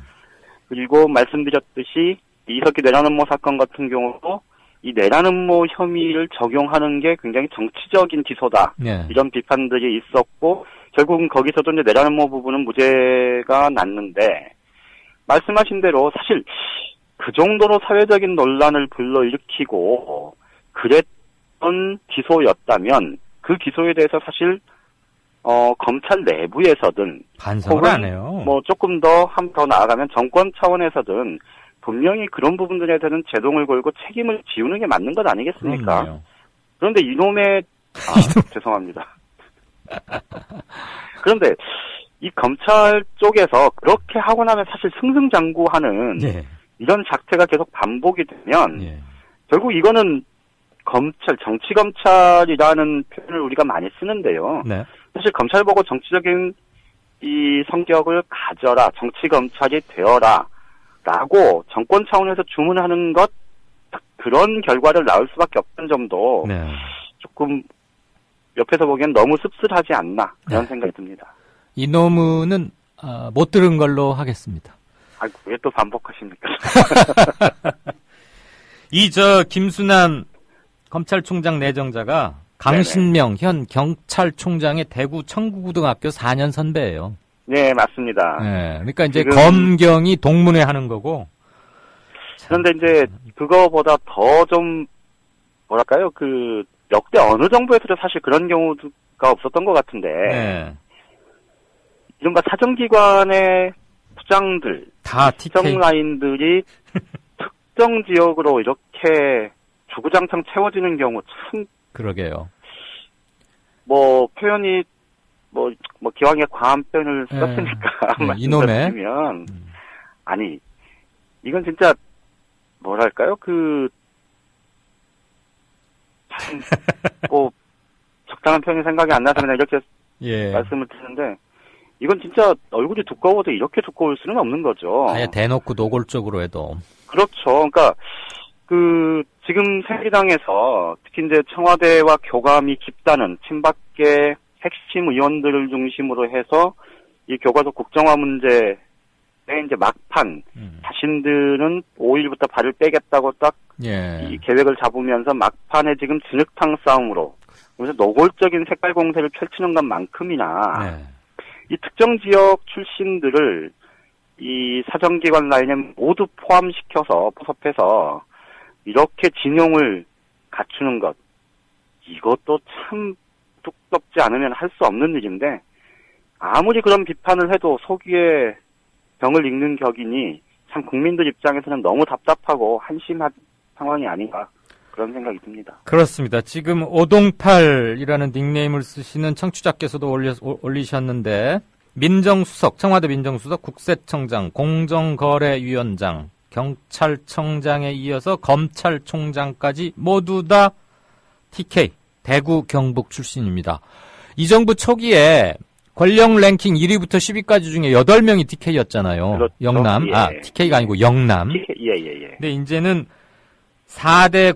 H: 그리고 말씀드렸듯이 이석기 내란 음모 사건 같은 경우도 이 내란 음모 혐의를 적용하는 게 굉장히 정치적인 기소다.
B: 예.
H: 이런 비판들이 있었고 결국은 거기서도 이제 내란 음모 부분은 무죄가 났는데 말씀하신 대로 사실 그 정도로 사회적인 논란을 불러일으키고 그랬던 기소였다면 그 기소에 대해서 사실 검찰 내부에서든
B: 반성을
H: 혹은
B: 안 해요.
H: 뭐 조금 더 한 더 나아가면 정권 차원에서든 분명히 그런 부분들에 대한 제동을 걸고 책임을 지우는 게 맞는 것 아니겠습니까?
B: 그럼요.
H: 그런데 이놈의 죄송합니다. 그런데 이 검찰 쪽에서 그렇게 하고 나면 사실 승승장구하는
B: 예.
H: 이런 작태가 계속 반복이 되면
B: 예.
H: 결국 이거는 정치 검찰이라는 표현을 우리가 많이 쓰는데요.
B: 네.
H: 사실 검찰 보고 정치적인 이 성격을 가져라, 정치 검찰이 되어라 라고 정권 차원에서 주문하는 것 그런 결과를 낳을 수밖에 없다는 점도
B: 네.
H: 조금 옆에서 보기엔 너무 씁쓸하지 않나 그런
B: 네.
H: 생각이 듭니다.
B: 이놈은 못 들은 걸로 하겠습니다.
H: 아, 왜 또 반복하십니까?
B: 김순남 검찰총장 내정자가 강신명 현 경찰총장의 대구 청구고등학교 4년 선배예요.
H: 네, 맞습니다.
B: 네, 그러니까 이제
H: 지금-
B: 검경이 동문회 하는 거고.
H: 그런데 이제 그거보다 더 좀 뭐랄까요? 그 역대 어느 정부에서도 사실 그런 경우가 없었던 것 같은데
B: 네.
H: 이른바 사정기관의 부장들,
B: 다
H: 특정
B: TK.
H: 라인들이 특정 지역으로 이렇게 주구장창 채워지는 경우 참
B: 그러게요.
H: 뭐 표현이 뭐 기왕에 과한 표현을
B: 네.
H: 썼으니까
B: 네, 이놈의.
H: 말씀드리면 아니 이건 진짜 뭐랄까요 뭐 적당한 표현이 생각이 안 나서 그냥 이렇게
B: 예.
H: 말씀을 드리는데 이건 진짜 얼굴이 두꺼워도 이렇게 두꺼울 수는 없는 거죠.
B: 아예 대놓고 노골적으로 해도.
H: 그렇죠. 그러니까 지금 새누리당에서 특히 이제 청와대와 교감이 깊다는 친박계 핵심 의원들을 중심으로 해서 이 교과서 국정화 문제에 이제 막판 자신들은 5일부터 발을 빼겠다고 딱
B: 예.
H: 이 계획을 잡으면서 막판에 지금 진흙탕 싸움으로 그래서 노골적인 색깔 공세를 펼치는 것만큼이나
B: 네.
H: 이 특정 지역 출신들을 이 사정기관 라인에 모두 포함시켜서 포섭해서 이렇게 진용을 갖추는 것 이것도 참 뚝덥지 않으면 할 수 없는 일인데 아무리 그런 비판을 해도 속위에 병을 읽는 격이니 참 국민들 입장에서는 너무 답답하고 한심한 상황이 아닌가 그런 생각이 듭니다.
B: 그렇습니다. 지금 오동팔이라는 닉네임을 쓰시는 청취자께서도 올리셨는데 민정수석, 청와대 민정수석, 국세청장, 공정거래위원장, 경찰청장에 이어서 검찰총장까지 모두 다 TK, 대구 경북 출신입니다. 이 정부 초기에 권력 랭킹 1위부터 10위까지 중에 8명이 TK였잖아요.
H: 그렇죠.
B: 영남.
H: 예.
B: TK가 아니고 영남.
H: 예.
B: 근데 이제는 4대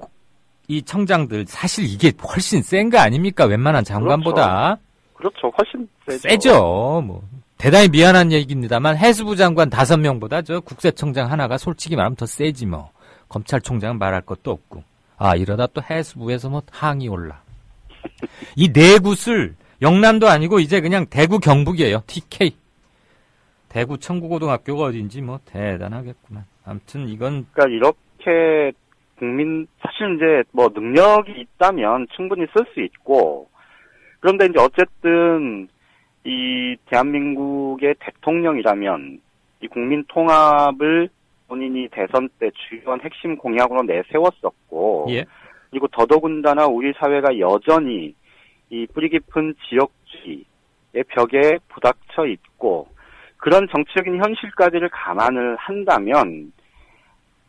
B: 이 청장들 사실 이게 훨씬 센 거 아닙니까? 웬만한 장관보다.
H: 그렇죠. 훨씬
B: 세죠. 뭐 대단히 미안한 얘기입니다만 해수부 장관 5명보다 저 국세청장 하나가 솔직히 말하면 더 세지 뭐. 검찰총장은 말할 것도 없고. 이러다 또 해수부에서 뭐 항의 올라. 이 네 곳을 영남도 아니고 이제 그냥 대구 경북이에요. TK. 대구 청구고등학교가 어딘지 뭐 대단하겠구만. 아무튼 이건
H: 그러니까 이렇게 사실 이제 뭐 능력이 있다면 충분히 쓸 수 있고 그런데 이제 어쨌든 이 대한민국의 대통령이라면 이 국민 통합을 본인이 대선 때 주요한 핵심 공약으로 내세웠었고,
B: 예.
H: 그리고 더더군다나 우리 사회가 여전히 이 뿌리 깊은 지역주의의 벽에 부닥쳐 있고, 그런 정치적인 현실까지를 감안을 한다면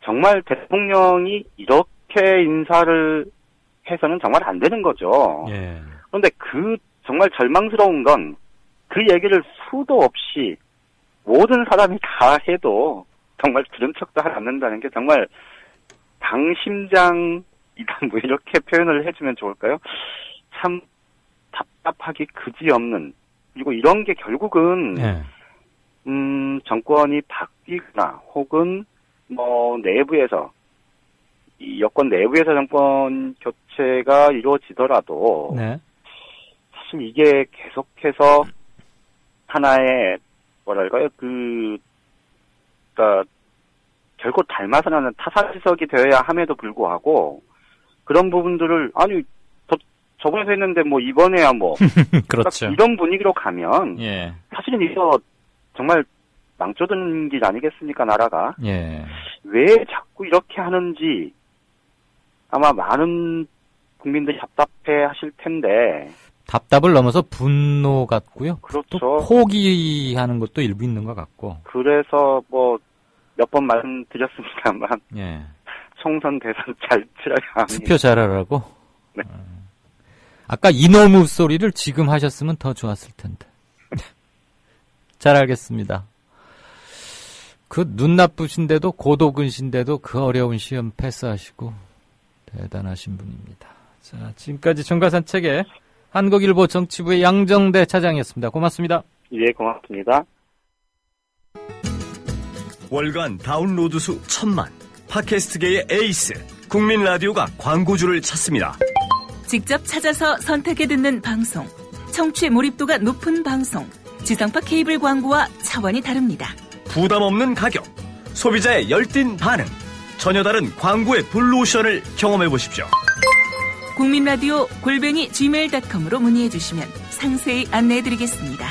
H: 정말 대통령이 이렇게 인사를 해서는 정말 안 되는 거죠.
B: 예.
H: 그런데 그 정말 절망스러운 건 그 얘기를 수도 없이 모든 사람이 다 해도 정말 들은 척도 하지 않는다는 게 정말 당심장이다 뭐 이렇게 표현을 해주면 좋을까요? 참 답답하기 그지없는, 그리고 이런 게 결국은
B: 예.
H: 정권이 바뀌거나 혹은 뭐 내부에서 이 여권 내부에서 정권 교체가 이루어지더라도
B: 네.
H: 사실 이게 계속해서 하나의 뭐랄까요 그러니까 결코 닮아서는 하는 타사지석이 되어야 함에도 불구하고 그런 부분들을 아니 저번에도 했는데 뭐 이번에야 뭐
B: 그렇죠.
H: 이런 분위기로 가면
B: 예.
H: 사실은 이거 정말 망쳐드는 길 아니겠습니까, 나라가.
B: 예.
H: 왜 자꾸 이렇게 하는지 아마 많은 국민들이 답답해 하실 텐데.
B: 답답을 넘어서 분노 같고요.
H: 그렇죠.
B: 또 포기하는 것도 일부 있는 것 같고.
H: 그래서 뭐 몇 번 말씀드렸습니다만
B: 예.
H: 총선 대선 잘 치러야 합니다.
B: 투표 잘하라고.
H: 네.
B: 아까 이놈의 소리를 지금 하셨으면 더 좋았을 텐데. 잘 알겠습니다. 그 눈 나쁘신데도 고도근신데도 그 어려운 시험 패스하시고 대단하신 분입니다. 자, 지금까지 정가산책의 한국일보 정치부의 양정대 차장이었습니다. 고맙습니다.
H: 예, 고맙습니다.
I: 월간 다운로드 수 1000만, 팟캐스트계의 에이스, 국민 라디오가 광고주를 찾습니다.
F: 직접 찾아서 선택해 듣는 방송, 청취 몰입도가 높은 방송, 지상파 케이블 광고와 차원이 다릅니다.
I: 부담 없는 가격, 소비자의 열띤 반응, 전혀 다른 광고의 블루오션을 경험해 보십시오.
F: 국민라디오 @gmail.com으로 문의해 주시면 상세히 안내해 드리겠습니다.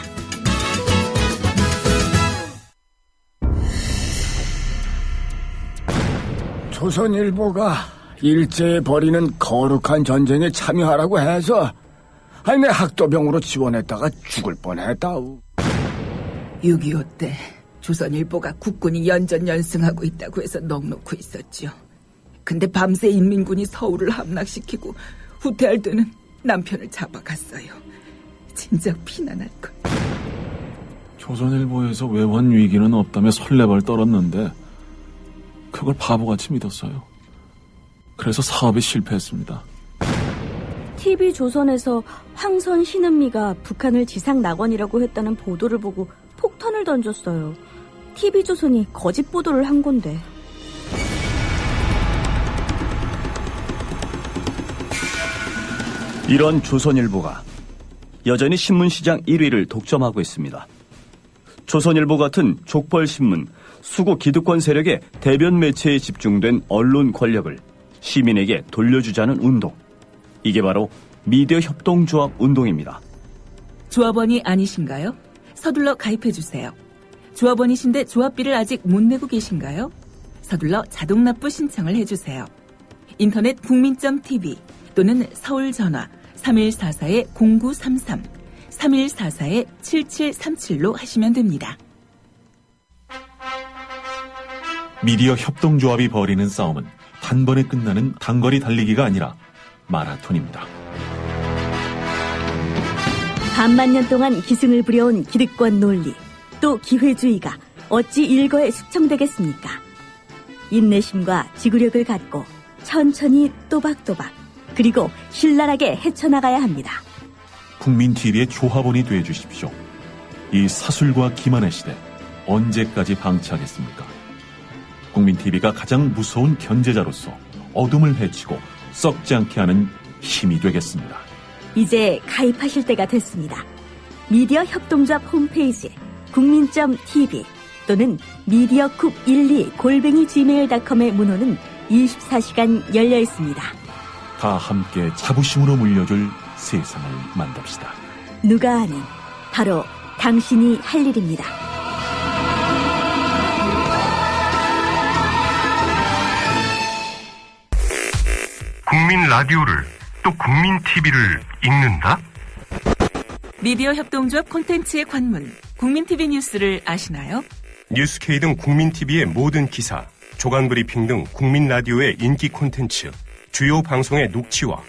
J: 조선일보가 일제에 벌이는 거룩한 전쟁에 참여하라고 해서 내 학도병으로 지원했다가 죽을 뻔했다우.
K: 6.25 때 조선일보가 국군이 연전연승하고 있다고 해서 넋놓고 있었죠. 근데 밤새 인민군이 서울을 함락시키고 후퇴할 때는 남편을 잡아갔어요. 진작 피난할 걸.
L: 조선일보에서 외환 위기는 없다며 설레발 떨었는데 그걸 바보같이 믿었어요. 그래서 사업에 실패했습니다.
G: TV조선에서 황선 신은미가 북한을 지상 낙원이라고 했다는 보도를 보고 폭탄을 던졌어요. TV조선이 거짓 보도를 한 건데.
I: 이런 조선일보가 여전히 신문시장 1위를 독점하고 있습니다. 조선일보 같은 족벌신문, 수구 기득권 세력의 대변 매체에 집중된 언론 권력을 시민에게 돌려주자는 운동. 이게 바로 미디어 협동조합 운동입니다.
K: 조합원이 아니신가요? 서둘러 가입해주세요. 조합원이신데 조합비를 아직 못 내고 계신가요? 서둘러 자동납부 신청을 해주세요. 인터넷 국민.tv 또는 서울전화 3144-0933, 3144-7737로 하시면 됩니다.
L: 미디어 협동조합이 벌이는 싸움은 단번에 끝나는 단거리 달리기가 아니라 마라톤입니다.
G: 반만 년 동안 기승을 부려온 기득권 논리, 또 기회주의가 어찌 일거에 숙청되겠습니까? 인내심과 지구력을 갖고 천천히 또박또박 그리고 신랄하게 헤쳐나가야 합니다.
L: 국민TV의 조합원이 되어주십시오. 이 사술과 기만의 시대 언제까지 방치하겠습니까? 국민TV가 가장 무서운 견제자로서 어둠을 헤치고 썩지 않게 하는 힘이 되겠습니다.
G: 이제 가입하실 때가 됐습니다. 미디어 협동조합 홈페이지 국민.tv 또는 mediacoup12@gmail.com의 문호는 24시간 열려 있습니다.
L: 다 함께 자부심으로 물려줄 세상을 만듭시다.
G: 누가 아는 바로 당신이 할 일입니다.
M: 국민 라디오를 또 국민 TV를 읽는다?
F: 미디어 협동조합 콘텐츠의 관문, 국민TV 뉴스를 아시나요?
M: 뉴스K 등 국민 TV의 모든 기사, 조간 브리핑 등 국민 라디오의 인기 콘텐츠, 주요 방송의 녹취와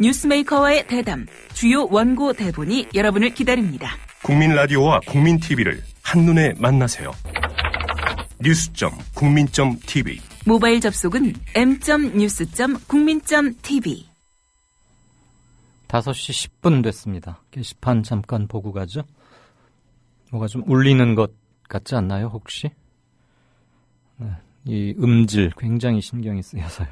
F: 뉴스메이커와의 대담, 주요 원고 대본이 여러분을 기다립니다.
M: 국민 라디오와 국민 TV를 한눈에 만나세요. news.국민.tv
F: 모바일 접속은 m.news.국민.tv
B: 5시 10분 됐습니다. 게시판 잠깐 보고 가죠. 뭐가 좀 울리는 것 같지 않나요, 혹시? 네, 이 음질 굉장히 신경이 쓰여서요.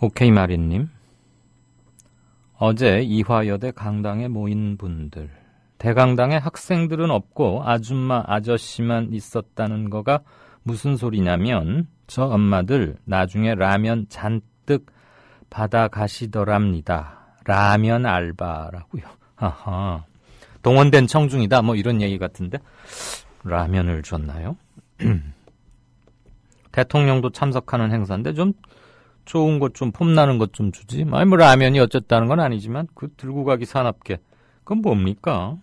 B: 오케이 마린님, 어제 이화여대 강당에 모인 분들, 대강당에 학생들은 없고 아줌마 아저씨만 있었다는 거가 무슨 소리냐면 저 엄마들 나중에 라면 잔뜩 받아 가시더랍니다. 라면 알바라고요. 아하, 동원된 청중이다 뭐 이런 얘기 같은데 라면을 줬나요? 대통령도 참석하는 행사인데 좀 좋은 것 좀 폼나는 것 좀 주지. 아니 뭐 라면이 어쨌다는 건 아니지만 그 들고 가기 사납게 그건 뭡니까?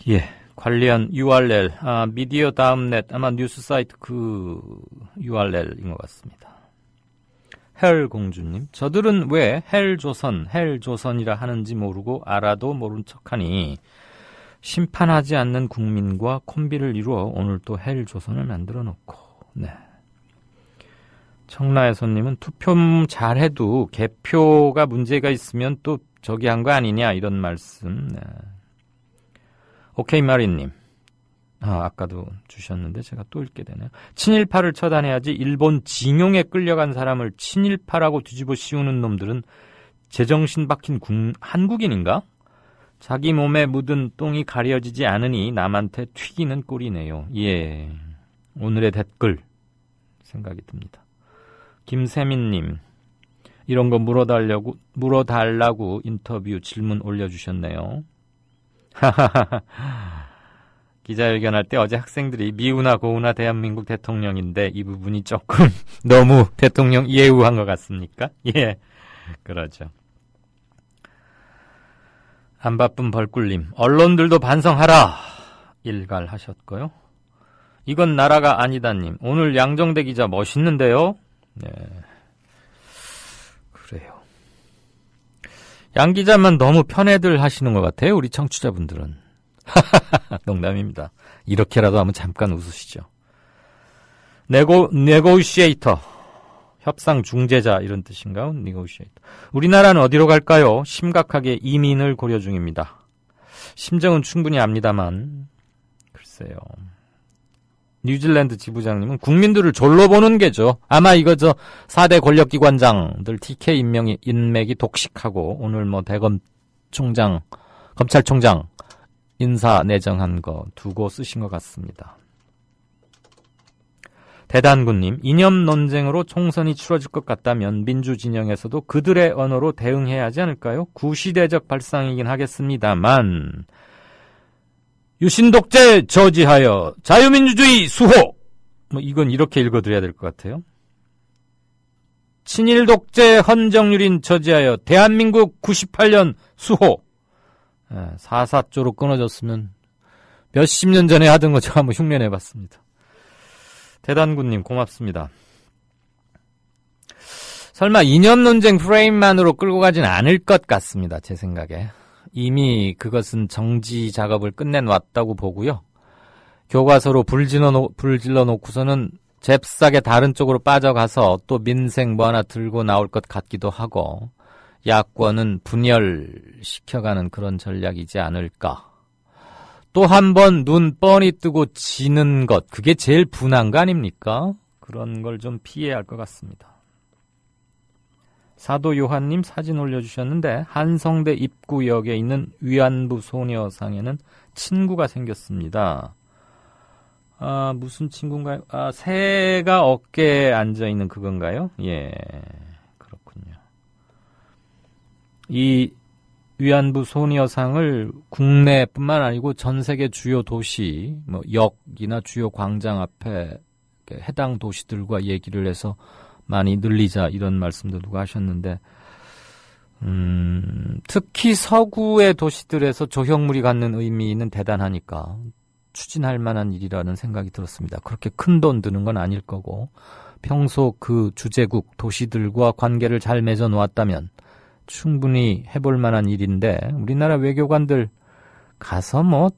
B: 예, 관리한 URL, 미디어 다음넷 아마 뉴스 사이트 그 URL인 것 같습니다. 헬공주님, 저들은 왜 헬조선이라 하는지 모르고 알아도 모른 척하니 심판하지 않는 국민과 콤비를 이루어 오늘 또 헬조선을 만들어 놓고. 네. 청라의 손님은 투표 잘해도 개표가 문제가 있으면 또 저기 한 거 아니냐 이런 말씀. 네. 오케이 마리님, 아까도 주셨는데 제가 또 읽게 되네요. 친일파를 처단해야지 일본 징용에 끌려간 사람을 친일파라고 뒤집어 씌우는 놈들은 제정신 박힌 한국인인가? 자기 몸에 묻은 똥이 가려지지 않으니 남한테 튀기는 꼴이네요. 예, 오늘의 댓글 생각이 듭니다. 김세민님, 이런 거 물어달라고 인터뷰 질문 올려주셨네요. 기자회견할 때 어제 학생들이 미우나 고우나 대한민국 대통령인데 이 부분이 조금 너무 대통령 예우한 것 같습니까? 예, 그러죠. 안 바쁜 벌꿀님, 언론들도 반성하라 일갈하셨고요. 이건 나라가 아니다님, 오늘 양정대 기자 멋있는데요. 네, 그래요. 양 기자만 너무 편애들 하시는 것 같아요, 우리 청취자분들은. 농담입니다. 이렇게라도 한번 잠깐 웃으시죠. 네고시에이터, 협상 중재자 이런 뜻인가요? 네고시에이터. 우리나라는 어디로 갈까요? 심각하게 이민을 고려 중입니다. 심정은 충분히 압니다만 글쎄요. 뉴질랜드 지부장님은 국민들을 졸로 보는 게죠. 아마 이거 4대 권력기관장들 TK 인맥이 독식하고 오늘 뭐 대검총장, 검찰총장 인사 내정한 거 두고 쓰신 것 같습니다. 대단군님, 이념 논쟁으로 총선이 치러질 것 같다면 민주진영에서도 그들의 언어로 대응해야 하지 않을까요? 구시대적 발상이긴 하겠습니다만 유신독재 저지하여 자유민주주의 수호! 뭐 이건 이렇게 읽어드려야 될 것 같아요. 친일독재 헌정유린 저지하여 대한민국 98년 수호! 4.4조로 끊어졌으면 몇십 년 전에 하던 거 제가 한번 흉내내봤습니다. 대단군님 고맙습니다. 설마 이념 논쟁 프레임만으로 끌고 가진 않을 것 같습니다. 제 생각에. 이미 그것은 정지 작업을 끝내놨다고 보고요. 교과서로 불질러 놓고서는 잽싸게 다른 쪽으로 빠져가서 또 민생 뭐 하나 들고 나올 것 같기도 하고 야권은 분열시켜가는 그런 전략이지 않을까. 또 한 번 눈 뻔히 뜨고 지는 것, 그게 제일 분한 거 아닙니까? 그런 걸 좀 피해야 할 것 같습니다. 사도 요한님 사진 올려주셨는데 한성대 입구역에 있는 위안부 소녀상에는 친구가 생겼습니다. 무슨 친구인가요? 새가 어깨에 앉아있는 그건가요? 예, 그렇군요. 이 위안부 소녀상을 국내뿐만 아니고 전 세계 주요 도시, 역이나 주요 광장 앞에 해당 도시들과 얘기를 해서 많이 늘리자 이런 말씀도 누가 하셨는데, 특히 서구의 도시들에서 조형물이 갖는 의미는 대단하니까 추진할 만한 일이라는 생각이 들었습니다. 그렇게 큰 돈 드는 건 아닐 거고, 평소 그 주재국 도시들과 관계를 잘 맺어 놓았다면 충분히 해볼 만한 일인데, 우리나라 외교관들 가서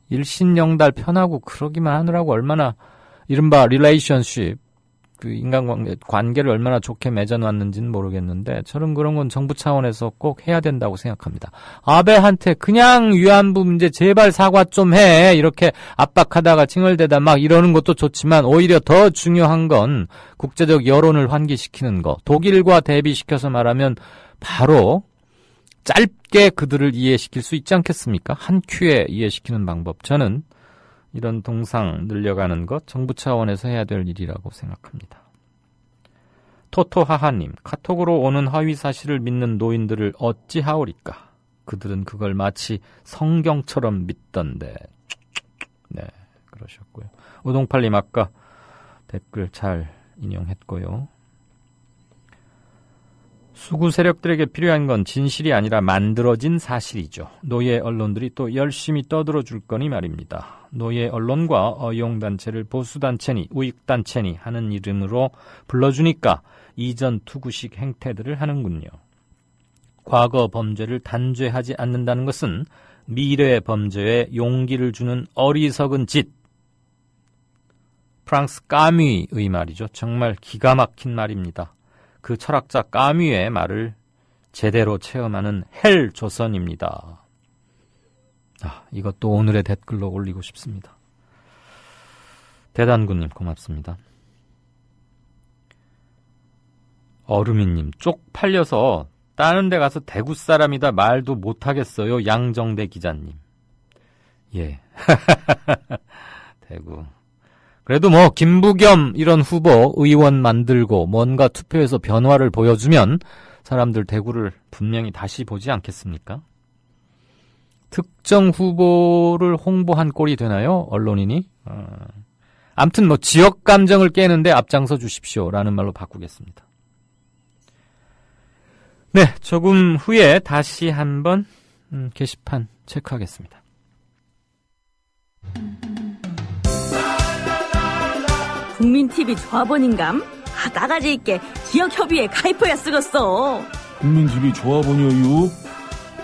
B: 일신영달 편하고 그러기만 하느라고 얼마나 이른바 릴레이션십, 그 관계를 얼마나 좋게 맺어놨는지는 모르겠는데, 저는 그런 건 정부 차원에서 꼭 해야 된다고 생각합니다. 아베한테 그냥 위안부 문제 제발 사과 좀 해, 이렇게 압박하다가 칭얼대다 막 이러는 것도 좋지만, 오히려 더 중요한 건 국제적 여론을 환기시키는 거. 독일과 대비시켜서 말하면 바로 짧게 그들을 이해시킬 수 있지 않겠습니까? 한 큐에 이해시키는 방법. 저는 이런 동상 늘려가는 것 정부 차원에서 해야 될 일이라고 생각합니다. 토토하하님, 카톡으로 오는 허위 사실을 믿는 노인들을 어찌하오리까? 그들은 그걸 마치 성경처럼 믿던데. 네, 그러셨고요. 우동팔님 아까 댓글 잘 인용했고요. 수구 세력들에게 필요한 건 진실이 아니라 만들어진 사실이죠. 노예 언론들이 또 열심히 떠들어줄 거니 말입니다. 노예 언론과 어용단체를 보수단체니 우익단체니 하는 이름으로 불러주니까 이전 투구식 행태들을 하는군요. 과거 범죄를 단죄하지 않는다는 것은 미래의 범죄에 용기를 주는 어리석은 짓. 프랑스 까뮤의 말이죠. 정말 기가 막힌 말입니다. 그 철학자 까뮤의 말을 제대로 체험하는 헬 조선입니다. 이것도 오늘의 댓글로 올리고 싶습니다. 대단군님 고맙습니다. 어루미님, 쪽팔려서 다른 데 가서 대구 사람이다 말도 못하겠어요. 양정대 기자님. 예. 대구. 그래도 김부겸 이런 후보 의원 만들고 뭔가 투표에서 변화를 보여주면 사람들 대구를 분명히 다시 보지 않겠습니까? 특정 후보를 홍보한 꼴이 되나요? 언론인이? 아무튼 지역 감정을 깨는데 앞장서 주십시오라는 말로 바꾸겠습니다. 네, 조금 후에 다시 한번 게시판 체크하겠습니다.
G: 국민TV 조합원인감? 나가지 있게 지역협의회에 가입해야 쓰겠어.
L: 국민TV 조합원이요?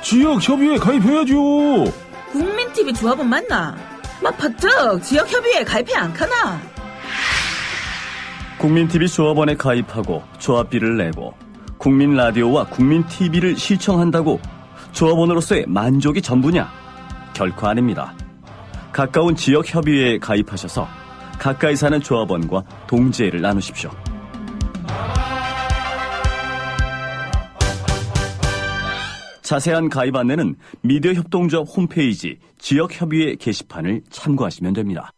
L: 지역협의회에 가입해야죠.
K: 국민TV 조합원 맞나? 막 퍼뜩 지역협의회에 가입해 안 가나?
I: 국민TV 조합원에 가입하고 조합비를 내고 국민라디오와 국민TV를 시청한다고 조합원으로서의 만족이 전부냐? 결코 아닙니다. 가까운 지역협의회에 가입하셔서 가까이 사는 조합원과 동지애를 나누십시오. 자세한 가입 안내는 미디어 협동조합 홈페이지 지역협의회 게시판을 참고하시면 됩니다.